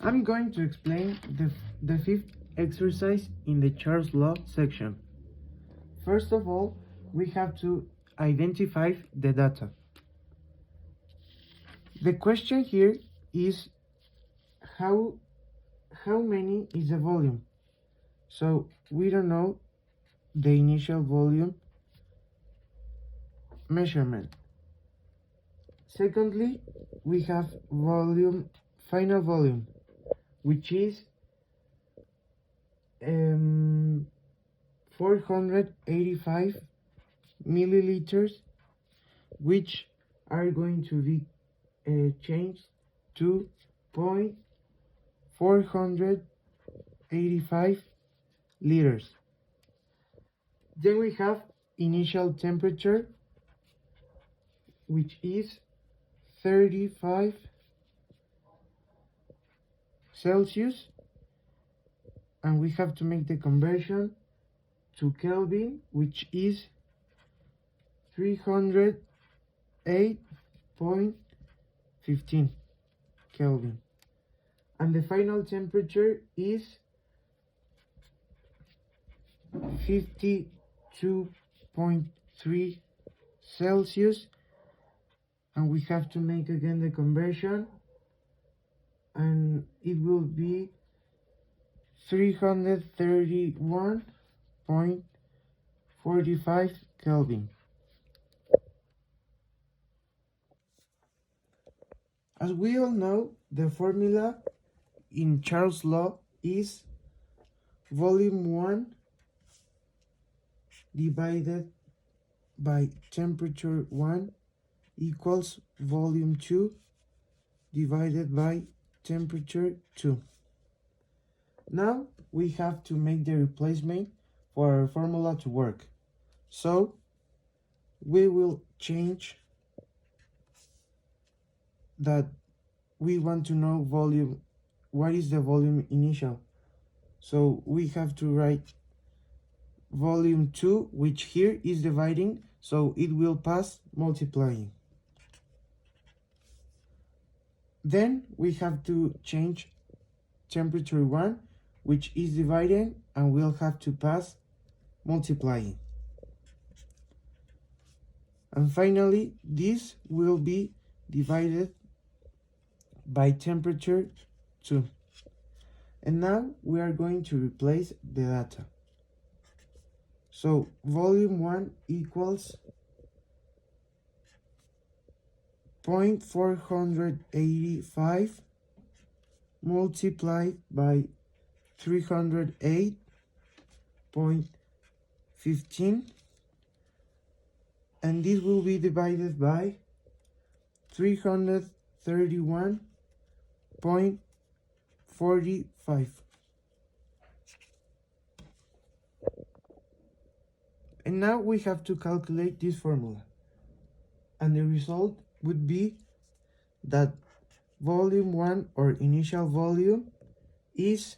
I'm going to explain the fifth exercise in the Charles Law section. First of all, we have to identify the data. The question here is how many is the volume? So we don't know the initial volume measurement. Secondly, we have final volume, which is 485 milliliters, which are going to be changed to 0.485 liters. Then we have initial temperature, which is 35 Celsius, and we have to make the conversion to Kelvin, which is 308.15 Kelvin. And the final temperature is 52.3 Celsius, and we have to make again the conversion, and it will be 331.45 Kelvin. As we all know, the formula in Charles' law is volume 1 divided by temperature 1 equals volume 2 divided by temperature 2. Now we have to make the replacement for our formula to work. So we will change that we want to know volume. What is the volume initial? So we have to write volume 2, which here is dividing, so it will pass multiplying. Then we have to change temperature 1, which is dividing, and we'll have to pass multiplying. And finally, this will be divided by temperature 2. And now we are going to replace the data. So volume 1 equals 0.485 multiplied by 308.15, and this will be divided by 331.45. And now we have to calculate this formula, and the result would be that volume 1, or initial volume, is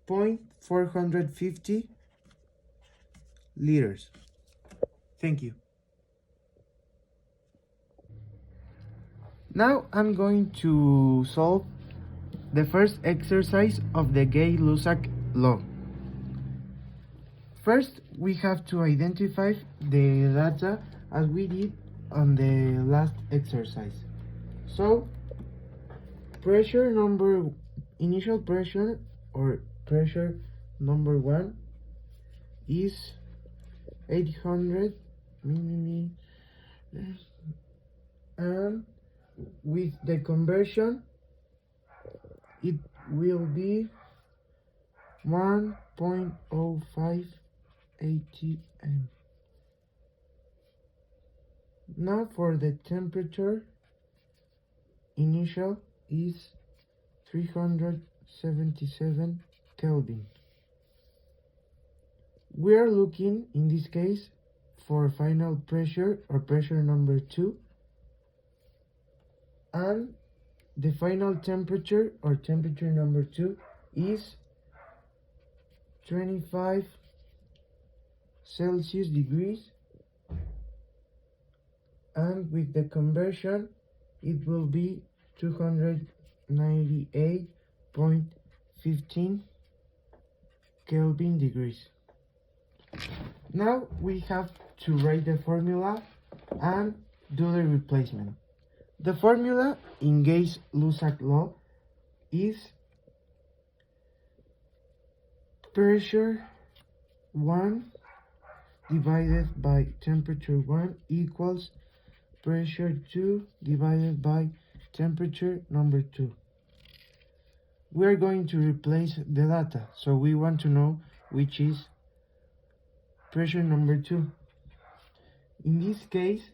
0.450 liters. Thank you. Now I'm going to solve the first exercise of the Gay-Lussac law. First, we have to identify the data as we did on the last exercise. So, initial pressure, or pressure number 1, is 800 milliliters, and with the conversion it will be 1.05 atm. Now for the temperature, initial is 377 Kelvin. We are looking in this case for final pressure, or pressure number 2, and the final temperature, or temperature number 2, is 25 Celsius degrees, and with the conversion it will be 298 1.15 Kelvin degrees. Now we have to write the formula and do the replacement. The formula in Gay-Lussac law is pressure 1 divided by temperature 1 equals pressure 2 divided by temperature number 2. We are going to replace the data, so we want to know which is pressure number 2. In this case,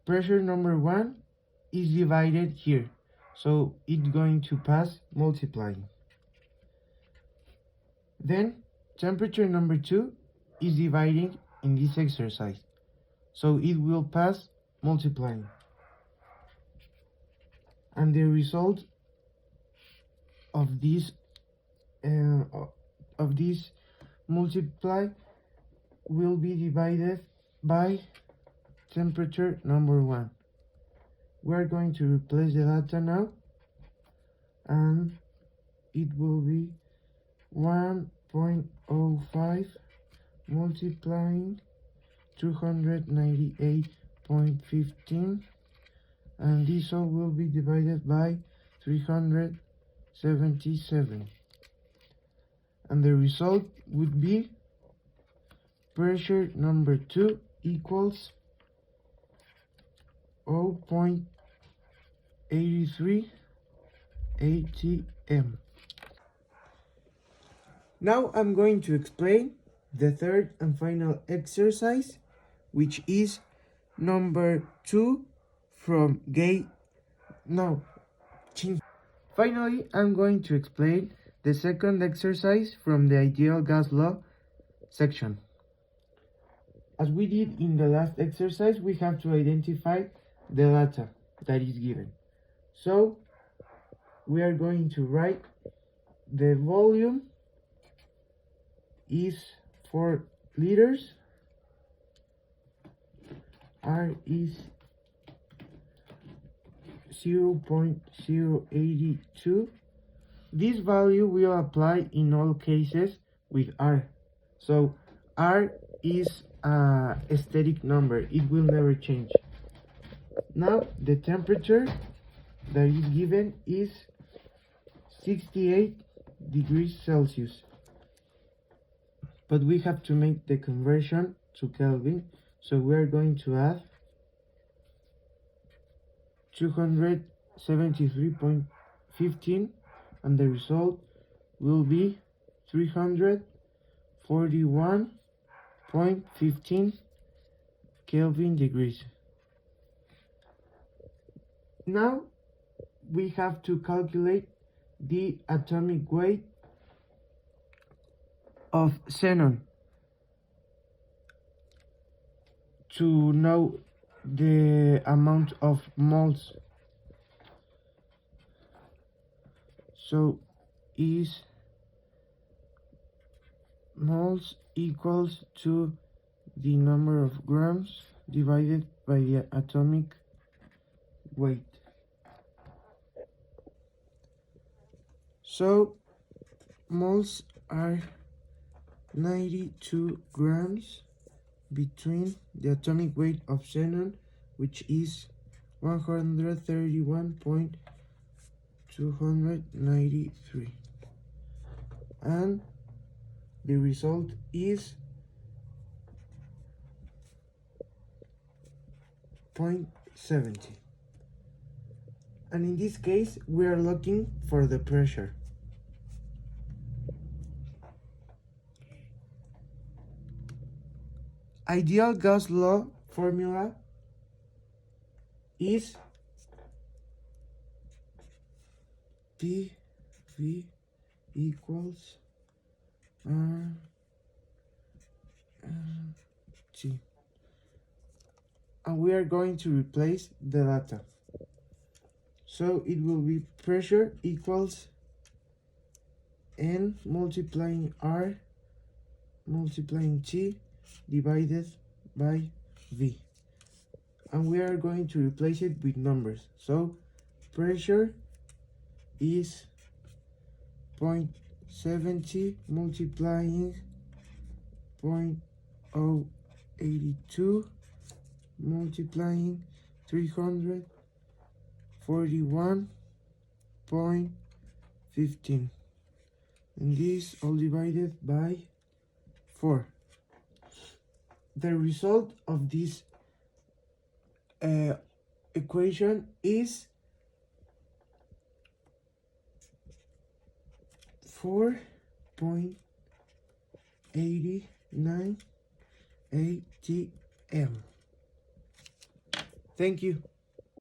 pressure number 1 is divided here, so it's going to pass multiplying. Then temperature number 2 is dividing in this exercise, so it will pass multiplying. And the result of this multiply will be divided by temperature number 1. We are going to replace the data now, and it will be 1.05 multiplying 298.15, and this all will be divided by 377, and the result would be pressure number 2 equals 0.83 atm. Now I'm going to explain the third and final exercise, which is number 2 from Gay. Finally, I'm going to explain the second exercise from the ideal gas law section. As we did in the last exercise, we have to identify the data that is given. So we are going to write the volume is 4 liters, R is 0.082. This value will apply in all cases with R. So R is a static number, it will never change. Now the temperature that is given is 68 degrees Celsius. But we have to make the conversion to Kelvin, so we are going to add 273.15, and the result will be 341.15 Kelvin degrees. Now we have to calculate the atomic weight of xenon to know the amount of moles. So is moles equals to the number of grams divided by the atomic weight. So moles are 92 grams between the atomic weight of xenon, which is 131.293, and the result is 0.70. And in this case we are looking for the pressure. Ideal gas law formula is PV equals RT, and we are going to replace the data. So it will be pressure equals N multiplying R multiplying T divided by V, and we are going to replace it with numbers. So pressure is 0.70 multiplying 0.082 multiplying 341.15, and this all divided by 4. The result of this equation is 4.89 ATM. Thank you.